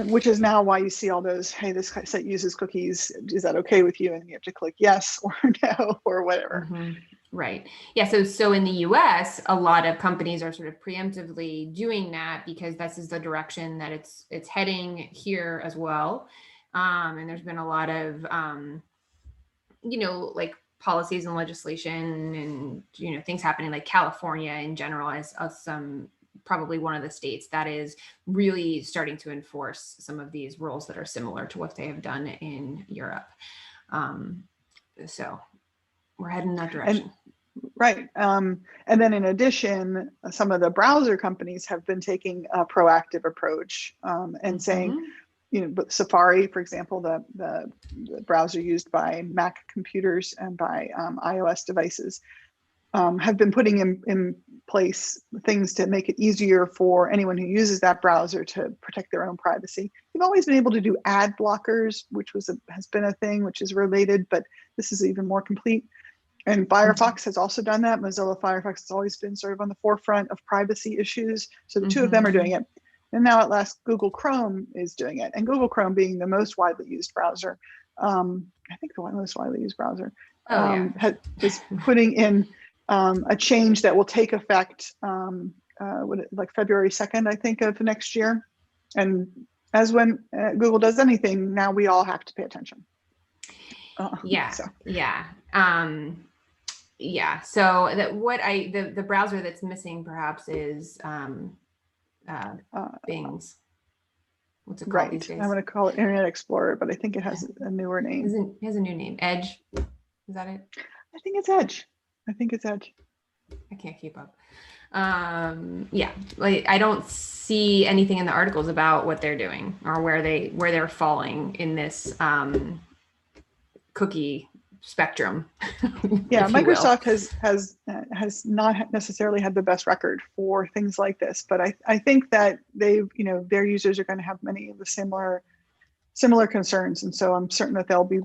Which is now why you see all those, hey, this site uses cookies. Is that okay with you? And you have to click yes or no or whatever. Mm-hmm. Right. Yeah. So in the US, a lot of companies are sort of preemptively doing that because this is the direction that it's heading here as well. And there's been a lot of, like policies and legislation and, things happening, like California in general as some probably one of the states that is really starting to enforce some of these rules that are similar to what they have done in Europe. So we're heading in that direction. Right. And then in addition, some of the browser companies have been taking a proactive approach and saying, but Safari, for example, the browser used by Mac computers and by iOS devices, have been putting in place things to make it easier for anyone who uses that browser to protect their own privacy. We've always been able to do ad blockers, which has been a thing, which is related, but this is even more complete. And Firefox has also done that. Mozilla Firefox has always been sort of on the forefront of privacy issues. So the two of them are doing it. And now at last, Google Chrome is doing it. And Google Chrome being the most widely used browser, I think the most widely used browser, is putting in a change that will take effect like February 2nd, I think, of next year. And as when Google does anything, now we all have to pay attention. So that the browser that's missing perhaps is Bing's. What's it called these days? I'm going to call it Internet Explorer, but I think it has a newer name. It has a new name. Edge. Is that it? I think it's Edge. I can't keep up. Like I don't see anything in the articles about what they're doing or where they're falling in this cookie spectrum. Yeah, Microsoft has not necessarily had the best record for things like this, but I think that their users are going to have many of the similar concerns, and so I'm certain that they'll be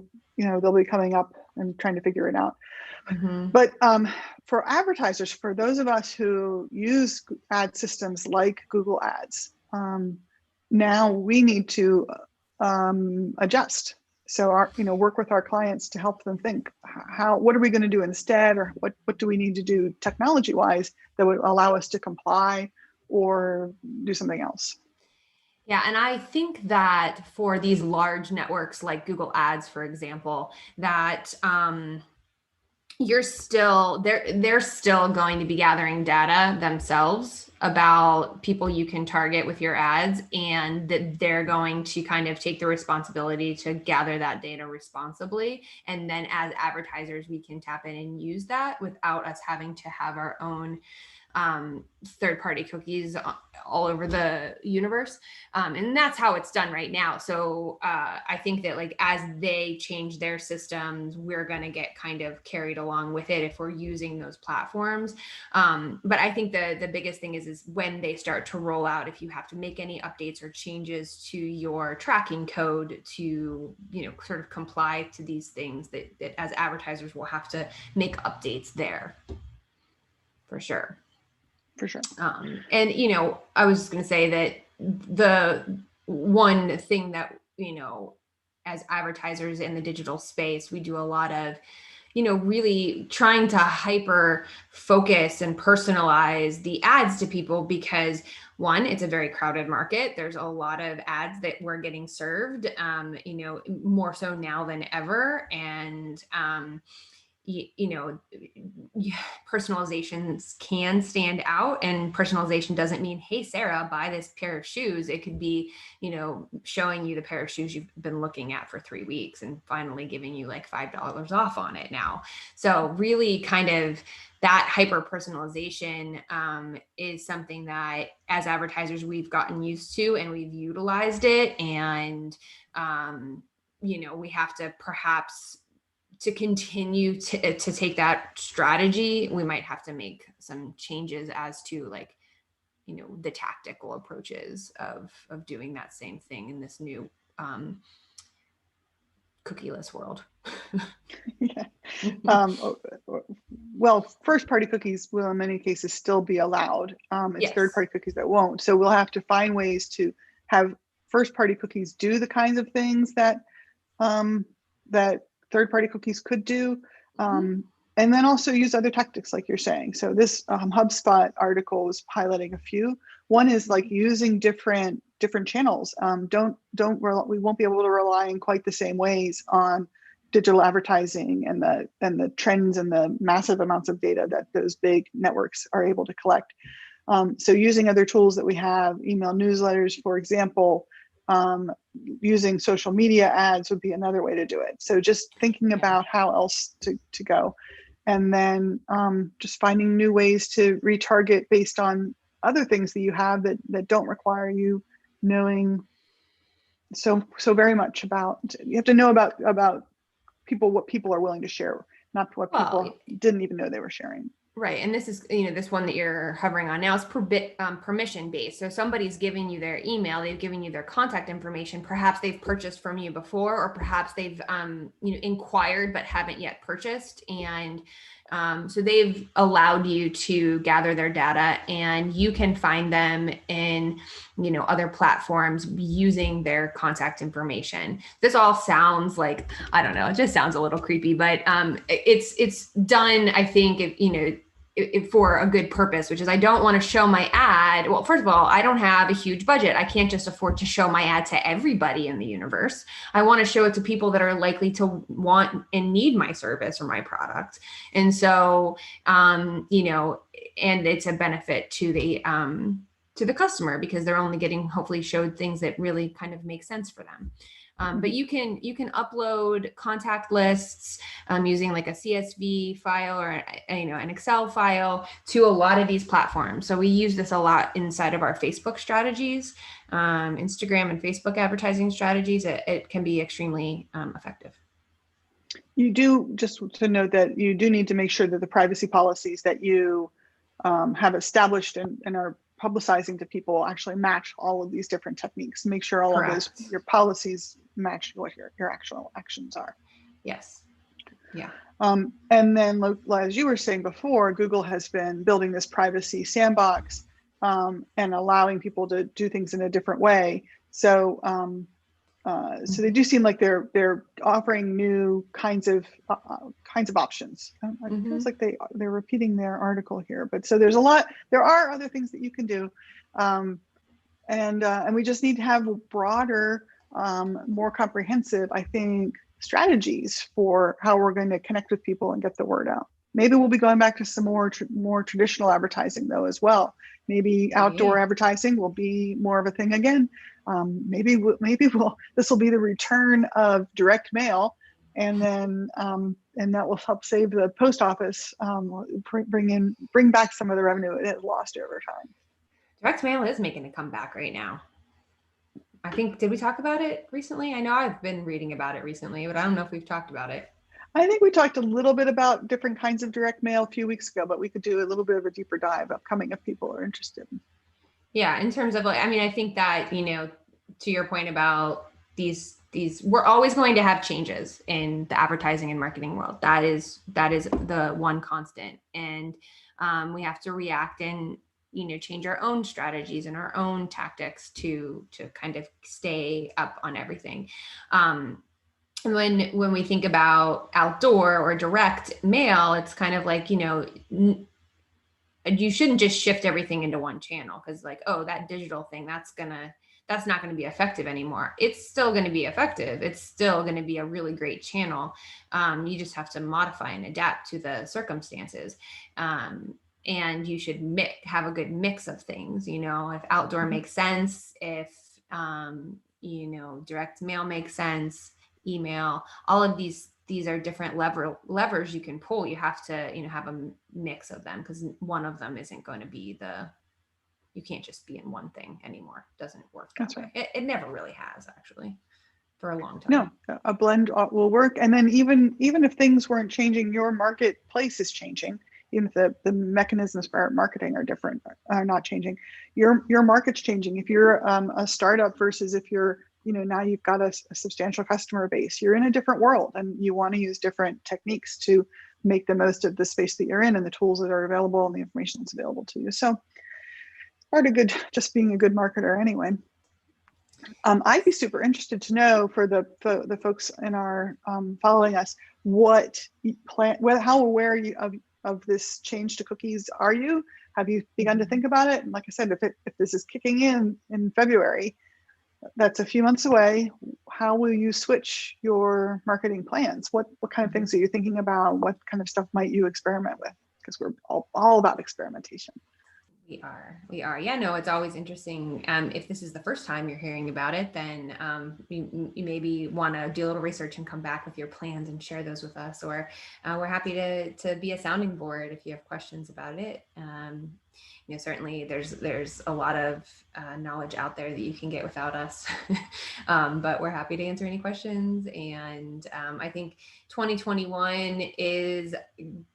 coming up and trying to figure it out. But for advertisers, for those of us who use ad systems like Google Ads, now we need to adjust. So work with our clients to help them think what are we going to do instead, or what do we need to do technology wise that would allow us to comply or do something else. Yeah, and I think that for these large networks like Google Ads, for example, that they're still going to be gathering data themselves about people you can target with your ads, and that they're going to kind of take the responsibility to gather that data responsibly. And then as advertisers, we can tap in and use that without us having to have our own third-party cookies all over the universe. And that's how it's done right now. So I think that like as they change their systems, we're going to get kind of carried along with it if we're using those platforms. But I think the biggest thing is when they start to roll out, if you have to make any updates or changes to your tracking code to, sort of comply to these things that as advertisers will have to make updates there. For sure. And, I was going to say that the one thing that, as advertisers in the digital space, we do a lot of, really trying to hyper focus and personalize the ads to people because one, it's a very crowded market. There's a lot of ads that we're getting served, more so now than ever. And, you know, personalizations can stand out, and personalization doesn't mean, hey, Sarah, buy this pair of shoes. It could be, you know, showing you the pair of shoes you've been looking at for 3 weeks and finally giving you like $5 off on it now. So really kind of that hyper personalization is something that as advertisers we've gotten used to and we've utilized it. And, you know, we have to perhaps to continue to take that strategy, we might have to make some changes as to like, you know, the tactical approaches of doing that same thing in this new cookieless world. Yeah. Well, first-party cookies will in many cases still be allowed. It's Yes. third-party cookies that won't. So we'll have to find ways to have first-party cookies do the kinds of things that that third-party cookies could do, and then also use other tactics like you're saying. So this HubSpot article is highlighting a few. One is like using different channels. We won't be able to rely in quite the same ways on digital advertising and the trends and the massive amounts of data that those big networks are able to collect. So using other tools that we have, email newsletters, for example, using social media ads would be another way to do it. So just thinking about how else to go. And then just finding new ways to retarget based on other things that you have that don't require you knowing so very much about. You have to know about people, what people are willing to share, not what people didn't even know they were sharing. Right. And this is, you know, this one that you're hovering on now is permission based. So somebody's giving you their email, they've given you their contact information. Perhaps they've purchased from you before, or perhaps they've, you know, inquired but haven't yet purchased. And so they've allowed you to gather their data, and you can find them in, you know, other platforms using their contact information. This all sounds like, I don't know, it just sounds a little creepy, but it's done, I think, if, you know, for a good purpose, which is I don't want to show my ad. Well, first of all, I don't have a huge budget. I can't just afford to show my ad to everybody in the universe. I want to show it to people that are likely to want and need my service or my product. And so, you know, and it's a benefit to the customer because they're only getting hopefully showed things that really kind of make sense for them. But you can upload contact lists using like a CSV file or you know, an Excel file to a lot of these platforms. So we use this a lot inside of our Facebook strategies, Instagram and Facebook advertising strategies. It can be extremely effective. You do, just to note that you do need to make sure that the privacy policies that you have established and are publicizing to people actually match all of these different techniques. Make sure all Correct. of those, your policies match what your actual actions are. Yes. Yeah. And then, as you were saying before, Google has been building this privacy sandbox and allowing people to do things in a different way. So, so they do seem like they're offering new kinds of options. It feels like they're repeating their article here, but so there's a lot. There are other things that you can do, and we just need to have broader, more comprehensive, I think, strategies for how we're going to connect with people and get the word out. Maybe we'll be going back to some more traditional advertising though as well. Maybe outdoor advertising will be more of a thing again. Maybe this will be the return of direct mail, and then and that will help save the post office, bring back some of the revenue it has lost over time. Direct mail is making a comeback right now. I think, did we talk about it recently? I know I've been reading about it recently, but I don't know if we've talked about it. I think we talked a little bit about different kinds of direct mail a few weeks ago, but we could do a little bit of a deeper dive upcoming if people are interested. Yeah, in terms of, I mean, I think that, you know, to your point about these, we're always going to have changes in the advertising and marketing world. That is the one constant. And we have to react and, you know, change our own strategies and our own tactics to kind of stay up on everything. And when we think about outdoor or direct mail, it's kind of like, you know, you shouldn't just shift everything into one channel because like, oh, that digital thing, that's that's not going to be effective anymore. It's still going to be effective. It's still going to be a really great channel. You just have to modify and adapt to the circumstances. And you should have a good mix of things. If outdoor makes sense, if direct mail makes sense, email, all of these are different levers you can pull. You have to have a mix of them, because one of them isn't going to be you can't just be in one thing anymore. It doesn't work that way. Right. It never really has, actually, for a long time. No, a blend will work. And then even if things weren't changing, your marketplace is changing. Even if the mechanisms for marketing are not changing, your market's changing. If you're a startup versus if you're, now you've got a substantial customer base, you're in a different world, and you want to use different techniques to make the most of the space that you're in and the tools that are available and the information that's available to you. So part of just being a good marketer anyway. I'd be super interested to know for the folks in our following us, how aware of this change to cookies are you? Have you begun to think about it? And like I said, if this is kicking in February, that's a few months away. How will you switch your marketing plans? What kind of things are you thinking about? What kind of stuff might you experiment with? Because we're all about experimentation. We are. Yeah, no, it's always interesting. If this is the first time you're hearing about it, then you maybe want to do a little research and come back with your plans and share those with us. Or we're happy to be a sounding board if you have questions about it. Certainly there's a lot of knowledge out there that you can get without us, but we're happy to answer any questions. And I think 2021 is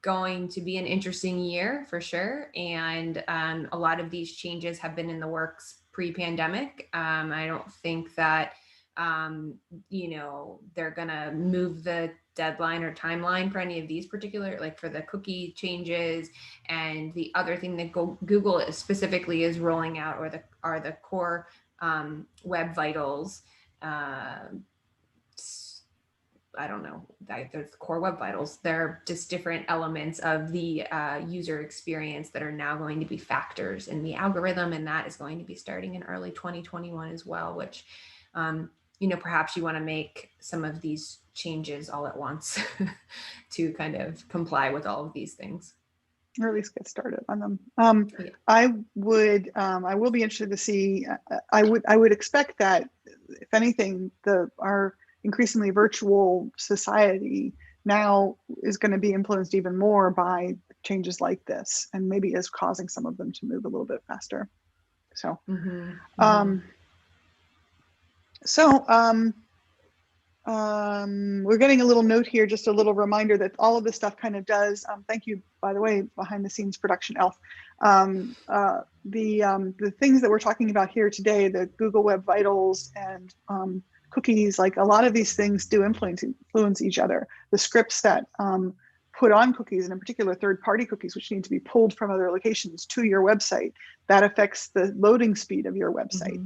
going to be an interesting year for sure. And a lot of these changes have been in the works pre-pandemic. I don't think that, they're going to move the deadline or timeline for any of these particular, like for the cookie changes. And the other thing that Google specifically is rolling out are the core web vitals. I don't know, the core web vitals. They're just different elements of the user experience that are now going to be factors in the algorithm. And that is going to be starting in early 2021 as well, which, perhaps you want to make some of these changes all at once to kind of comply with all of these things. Or at least get started on them. Yeah. I will be interested to see, I would expect that, if anything, our increasingly virtual society now is going to be influenced even more by changes like this, and maybe is causing some of them to move a little bit faster. So, we're getting a little note here, just a little reminder that all of this stuff kind of does. Thank you, by the way, behind the scenes production elf. The things that we're talking about here today, the Google Web Vitals and cookies, like a lot of these things do influence each other. The scripts that put on cookies, and in particular third-party cookies, which need to be pulled from other locations to your website, that affects the loading speed of your website.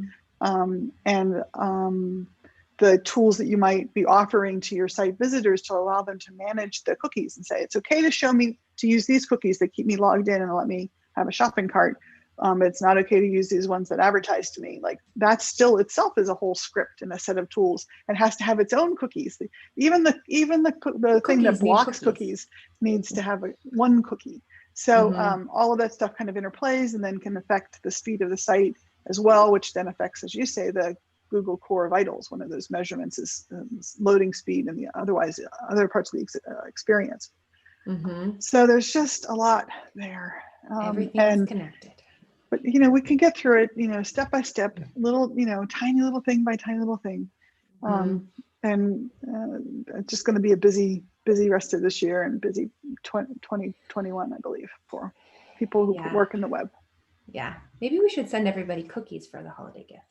The tools that you might be offering to your site visitors to allow them to manage the cookies and say, it's okay to show me to use these cookies that keep me logged in and let me have a shopping cart. It's not okay to use these ones that advertise to me. Like, that still itself is a whole script and a set of tools, and has to have its own cookies. Even the thing that blocks cookies needs to have one cookie. So all of that stuff kind of interplays and then can affect the speed of the site as well, which then affects, as you say, the Google Core Vitals. One of those measurements is loading speed and the other parts of the experience. So there's just a lot there. Everything is connected. But we can get through it, step by step, little, tiny little thing by tiny little thing. And it's just going to be a busy rest of this year, and busy 2021, I believe, for people who work in the web. Yeah, maybe we should send everybody cookies for the holiday gift.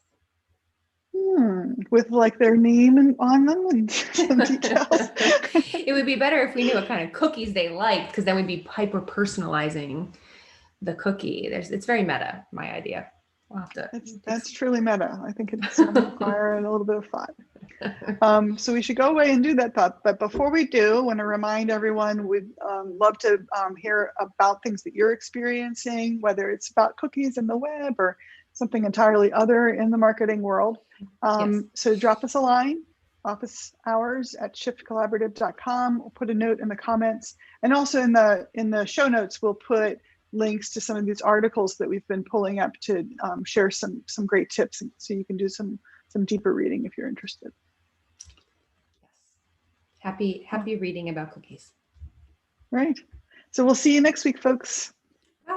With like their name on them and some details. It would be better if we knew what kind of cookies they liked, because then we'd be hyper personalizing the cookie. It's very meta, my idea. We'll have to. That's truly meta. I think it's going to require a little bit of thought. So we should go away and do that thought. But before we do, I want to remind everyone, we'd love to hear about things that you're experiencing, whether it's about cookies and the web or something entirely other in the marketing world. Yes. So drop us a line, officehours@shiftcollaborative.com. We'll put a note in the comments, and also in the show notes, we'll put links to some of these articles that we've been pulling up to share some great tips, so you can do some deeper reading if you're interested. Yes. Happy reading about cookies. Right. So we'll see you next week, folks.